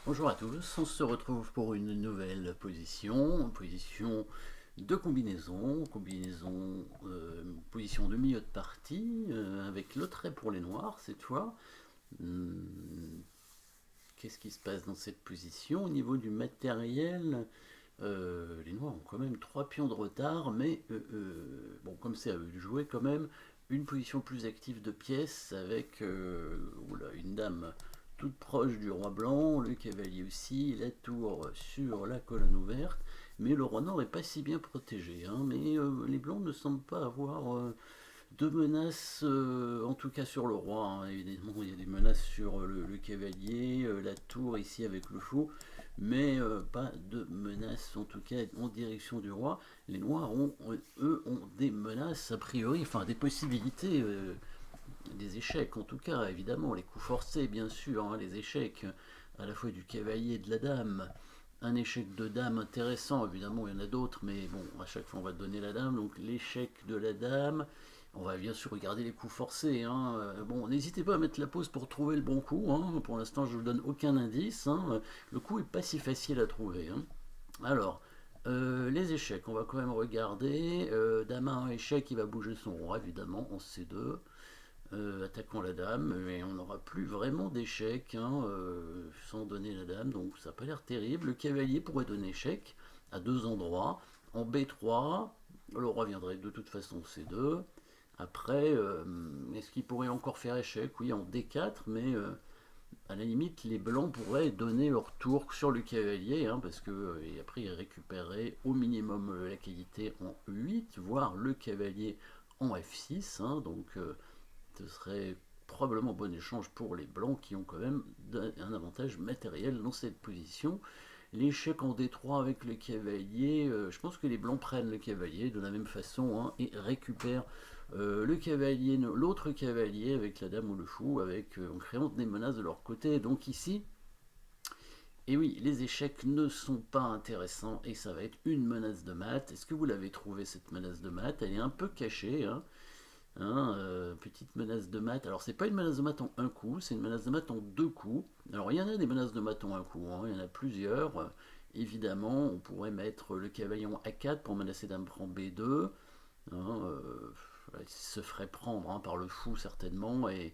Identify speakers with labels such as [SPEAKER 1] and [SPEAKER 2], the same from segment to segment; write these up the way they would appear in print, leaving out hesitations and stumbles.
[SPEAKER 1] Bonjour à tous, on se retrouve pour une nouvelle position de position de milieu de partie, avec le trait pour les noirs cette fois. Hum, Qu'est-ce qui se passe dans cette position au niveau du matériel? Les noirs ont quand même 3 pions de retard, mais bon, comme c'est à eux de jouer quand même, une position plus active de pièces avec oula, une dame toute proche du roi blanc, le cavalier aussi, la tour sur la colonne ouverte, mais le roi noir est pas si bien protégé, hein, mais les blancs ne semblent pas avoir de menaces, en tout cas sur le roi, hein. Évidemment, il y a des menaces sur le cavalier, la tour ici avec le faux, mais pas de menaces en tout cas en direction du roi. Les noirs eux, ont des menaces a priori, enfin des possibilités, des échecs en tout cas, évidemment, les coups forcés bien sûr, hein, les échecs à la fois du cavalier et de la dame. Un échec de dame intéressant, évidemment il y en a d'autres, mais bon, à chaque fois on va donner la dame, donc l'échec de la dame, on va bien sûr regarder les coups forcés, hein. Bon, n'hésitez pas à mettre la pause pour trouver le bon coup, hein. Pour l'instant je ne vous donne aucun indice, hein. Le coup est pas si facile à trouver, hein. Alors, les échecs, on va quand même regarder. Dame à un échec, il va bouger son roi, évidemment, en C2, attaquant la dame, mais on n'aura plus vraiment d'échec, hein, sans donner la dame, donc ça n'a pas l'air terrible. Le cavalier pourrait donner échec à deux endroits. En B3, le roi viendrait de toute façon en C2. Après, est-ce qu'il pourrait encore faire échec? Oui, en D4, mais à la limite, les blancs pourraient donner leur tour sur le cavalier, hein, parce que et après ils récupéreraient au minimum la qualité en E8, voire le cavalier en F6, hein, donc ce serait probablement bon échange pour les blancs qui ont quand même un avantage matériel dans cette position. L'échec en D3 avec le cavalier, je pense que les blancs prennent le cavalier de la même façon, hein, et récupèrent le cavalier, l'autre cavalier avec la dame ou le fou, en créant des menaces de leur côté. Donc ici, et oui, les échecs ne sont pas intéressants et ça va être une menace de mat. Est-ce que vous l'avez trouvé cette menace de mat? Elle est un peu cachée, hein. Petite menace de mat. Alors, c'est pas une menace de mat en un coup, c'est une menace de mat en deux coups. Alors, il y en a des menaces de mat en un coup, hein, il y en a plusieurs. Évidemment, on pourrait mettre le cavalier en A4 pour menacer dame prend B2. Hein, il se ferait prendre, hein, par le fou, certainement. Et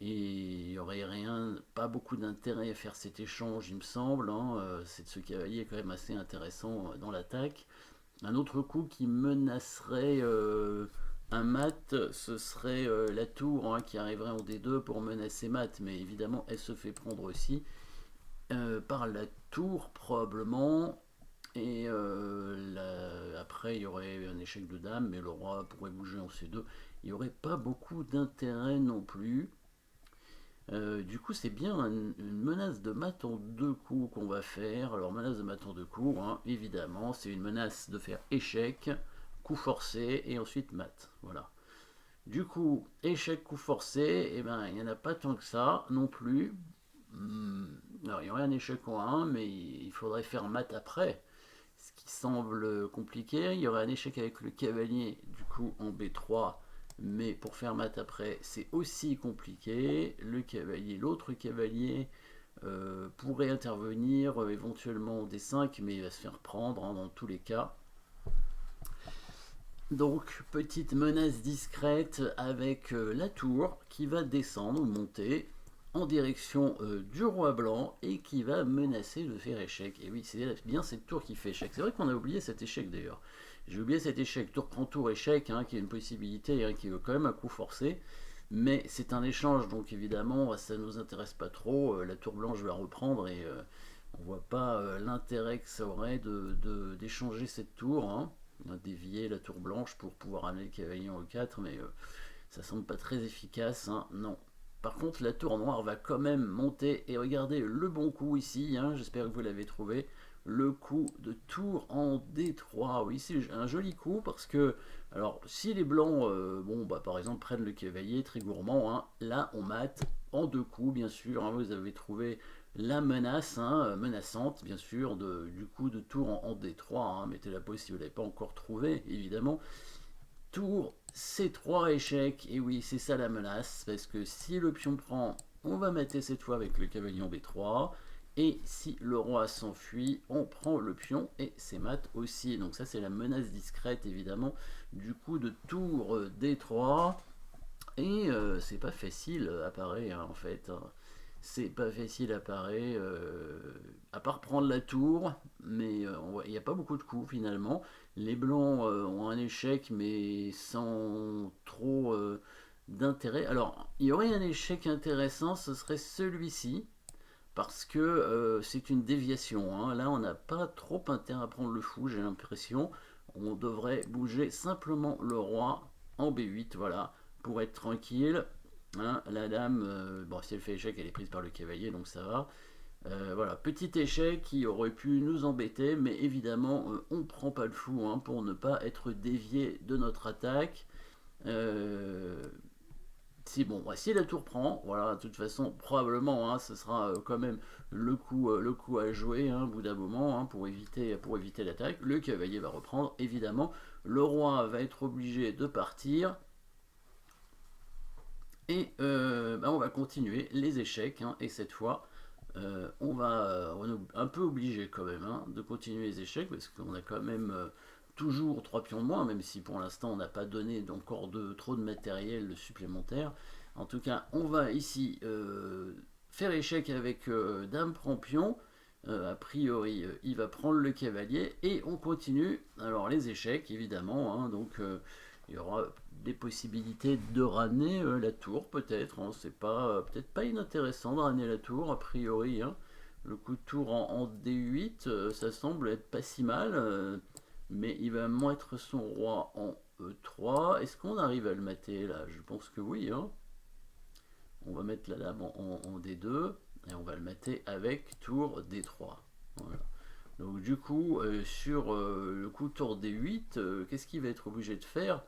[SPEAKER 1] il n'y aurait rien, pas beaucoup d'intérêt à faire cet échange, il me semble, hein. Ce cavalier est quand même assez intéressant dans l'attaque. Un autre coup qui menacerait un mat, ce serait la tour, hein, qui arriverait en D2 pour menacer mat, mais évidemment elle se fait prendre aussi par la tour probablement. Et après il y aurait un échec de dame, mais le roi pourrait bouger en C2. Il n'y aurait pas beaucoup d'intérêt non plus. Du coup, c'est bien une menace de mat en deux coups qu'on va faire. Alors, menace de mat en deux coups, hein, évidemment, c'est une menace de faire échec, coup forcé et ensuite mat. Voilà. Du coup, échec, coup forcé, eh ben, il n'y en a pas tant que ça non plus. Alors, il y aurait un échec en 1, mais il faudrait faire mat après, ce qui semble compliqué. Il y aurait un échec avec le cavalier, du coup, en B3, mais pour faire mat après, c'est aussi compliqué. Le cavalier, l'autre cavalier pourrait intervenir éventuellement en D5, mais il va se faire prendre, hein, dans tous les cas. Donc, petite menace discrète avec la tour qui va descendre ou monter en direction du roi blanc et qui va menacer de faire échec. Et oui, c'est bien cette tour qui fait échec. C'est vrai qu'on a oublié cet échec d'ailleurs. J'ai oublié cet échec, tour prend tour échec, hein, qui est une possibilité, hein, qui est quand même un coup forcé. Mais c'est un échange, donc évidemment, ça ne nous intéresse pas trop. La tour blanche va reprendre et on voit pas l'intérêt que ça aurait d'échanger cette tour, hein. On a dévié la tour blanche pour pouvoir amener le cavalier en E4, mais ça semble pas très efficace, hein, non. Par contre, la tour noire va quand même monter et regardez le bon coup ici, hein, j'espère que vous l'avez trouvé. Le coup de tour en D3, oui, c'est un joli coup parce que, alors, si les blancs, bon, bah, par exemple, prennent le cavalier, très gourmand, hein, là, on mate en deux coups, bien sûr, hein, vous avez trouvé la menace, hein, menaçante, bien sûr, du coup de tour en D3, hein, mettez la pause si vous ne l'avez pas encore trouvé, évidemment. Tour C3 échec, et oui, c'est ça la menace, parce que si le pion prend, on va mater cette fois avec le cavalier en B3, Et si le roi s'enfuit, on prend le pion et c'est mat aussi. Donc ça c'est la menace discrète évidemment du coup de tour D3. Et c'est pas facile à parer hein, en fait. Hein. C'est pas facile à parer, à part prendre la tour, mais il n'y a pas beaucoup de coups finalement. Les blancs ont un échec, mais sans trop d'intérêt. Alors, il y aurait un échec intéressant, ce serait celui-ci, parce que c'est une déviation. Hein. Là, on n'a pas trop intérêt à prendre le fou, j'ai l'impression. On devrait bouger simplement le roi en B8, voilà, pour être tranquille. Hein, la dame, bon, si elle fait échec, elle est prise par le cavalier, donc ça va. Voilà, petit échec qui aurait pu nous embêter, mais évidemment, on ne prend pas le fou hein, pour ne pas être dévié de notre attaque. Si, bon, si la tour prend, voilà, de toute façon, probablement, hein, ce sera quand même le coup à jouer hein, au bout d'un moment hein, pour éviter l'attaque. Le cavalier va reprendre, évidemment. Le roi va être obligé de partir. Et on va continuer les échecs. Hein, et cette fois, on est un peu obligé quand même hein, de continuer les échecs parce qu'on a quand même toujours 3 pions de moins, même si pour l'instant on n'a pas donné encore trop de matériel supplémentaire. En tout cas, on va ici faire échec avec dame prend pion. A priori, il va prendre le cavalier et on continue. Alors les échecs, évidemment, hein, donc il y aura des possibilités de ramener la tour, peut-être. Hein, c'est pas peut-être pas inintéressant de ramener la tour, a priori. Hein. Le coup de tour en D8, ça semble être pas si mal, mais il va mettre son roi en E3. Est-ce qu'on arrive à le mater là? Je pense que oui. Hein. On va mettre la dame en D2 et on va le mater avec tour D3. Voilà. Donc du coup, sur le coup tour D8, qu'est-ce qu'il va être obligé de faire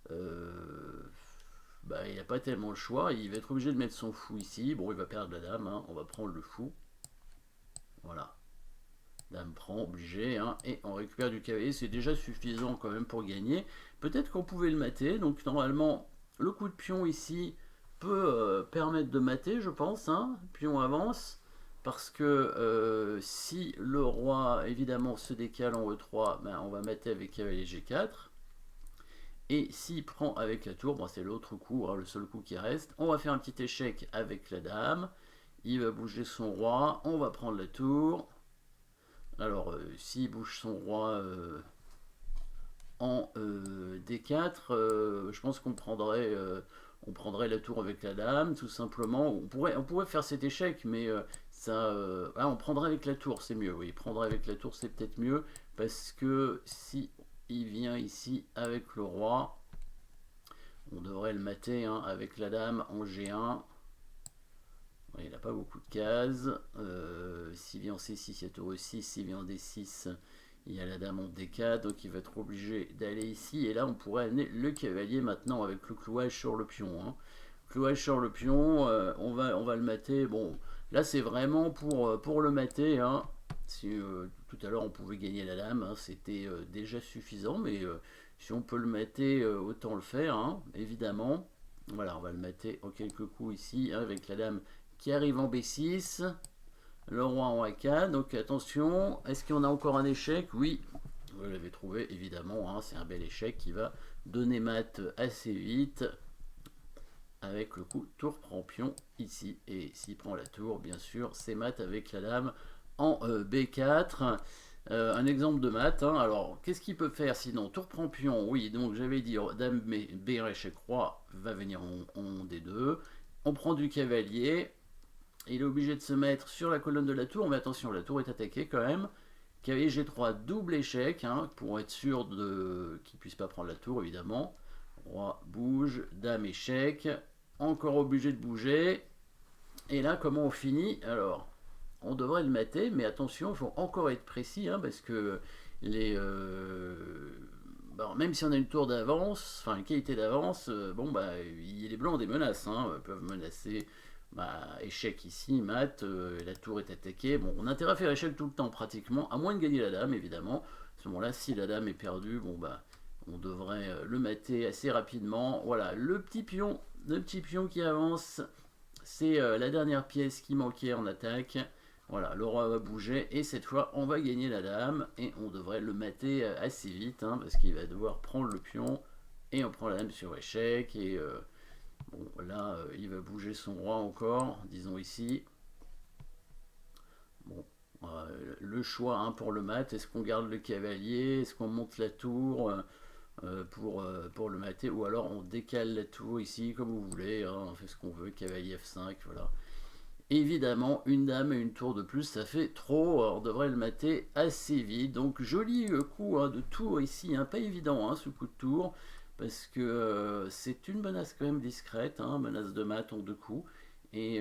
[SPEAKER 1] il n'a pas tellement le choix. Il va être obligé de mettre son fou ici. Bon, il va perdre la dame. Hein. On va prendre le fou. Voilà. Dame prend, obligé. Hein. Et on récupère du cavalier. C'est déjà suffisant quand même pour gagner. Peut-être qu'on pouvait le mater. Donc normalement, le coup de pion ici peut permettre de mater, je pense. Hein. Pion avance. Parce que si le roi, évidemment, se décale en E3, on va mater avec cavalier G4. Et s'il prend avec la tour, bon, c'est l'autre coup, hein, le seul coup qui reste. On va faire un petit échec avec la dame. Il va bouger son roi. On va prendre la tour. Alors, s'il bouge son roi en D4, je pense qu'on prendrait, la tour avec la dame, tout simplement. On pourrait faire cet échec, mais on prendrait avec la tour, c'est mieux. Oui, prendrait avec la tour, c'est peut-être mieux. Parce que si il vient ici avec le roi, on devrait le mater hein, avec la dame en G1. Il n'a pas beaucoup de cases. S'il vient en C6, il y a tour E6. S'il vient en D6, il y a la dame en D4. Donc il va être obligé d'aller ici. Et là, on pourrait amener le cavalier maintenant avec le clouage sur le pion. Hein. Clouage sur le pion, on va le mater. Bon, là, c'est vraiment pour le mater. Hein. Si, tout à l'heure, on pouvait gagner la dame. Hein, c'était déjà suffisant. Mais si on peut le mater, autant le faire, hein, évidemment. Voilà, on va le mater en quelques coups ici, hein, avec la dame qui arrive en B6, le roi en A4, donc attention, est-ce qu'on a encore un échec? Oui, vous l'avez trouvé évidemment, hein, c'est un bel échec qui va donner mat à C8, avec le coup tour prend pion ici, et s'il prend la tour, bien sûr, c'est mat avec la dame en B4, un exemple de mat, hein. Alors qu'est-ce qu'il peut faire sinon? Tour prend pion, oui, donc j'avais dit dame B1 échec roi va venir en D2, on prend du cavalier, il est obligé de se mettre sur la colonne de la tour, mais attention, la tour est attaquée quand même. Cavalier G3, double échec, hein, pour être sûr qu'il ne puisse pas prendre la tour, évidemment. Roi bouge, dame échec, encore obligé de bouger. Et là, comment on finit? Alors, on devrait le mater, mais attention, il faut encore être précis, hein, parce que même si on a une tour d'avance, enfin une qualité d'avance, les blancs ont des menaces, hein, peuvent menacer. Échec ici, mat, la tour est attaquée. Bon, on a intérêt à faire échec tout le temps pratiquement, à moins de gagner la dame évidemment. À ce moment-là, si la dame est perdue, on devrait le mater assez rapidement. Voilà, le petit pion qui avance, c'est la dernière pièce qui manquait en attaque. Voilà, le roi va bouger et cette fois on va gagner la dame et on devrait le mater assez vite hein, parce qu'il va devoir prendre le pion et on prend la dame sur échec et bon là il va bouger son roi encore, disons ici. Bon, le choix hein, pour le mat, est-ce qu'on garde le cavalier, est-ce qu'on monte la tour pour le mater ou alors on décale la tour ici comme vous voulez, hein, on fait ce qu'on veut, cavalier F5, voilà. Évidemment, une dame et une tour de plus, ça fait trop. On devrait le mater assez vite. Donc, joli coup hein, de tour ici. Hein, pas évident hein, ce coup de tour. Parce que c'est une menace quand même discrète. Hein, menace de mat en 2 coups. Et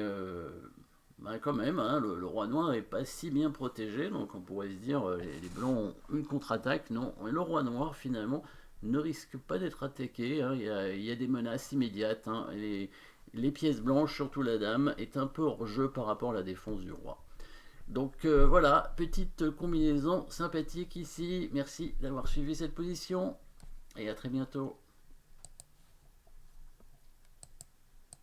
[SPEAKER 1] bah, quand même, hein, le roi noir n'est pas si bien protégé. Donc, on pourrait se dire les blancs ont une contre-attaque. Non, et le roi noir finalement ne risque pas d'être attaqué. Hein, il y a des menaces immédiates. Hein, les pièces blanches, surtout la dame, est un peu hors jeu par rapport à la défense du roi. Donc voilà, petite combinaison sympathique ici. Merci d'avoir suivi cette position et à très bientôt.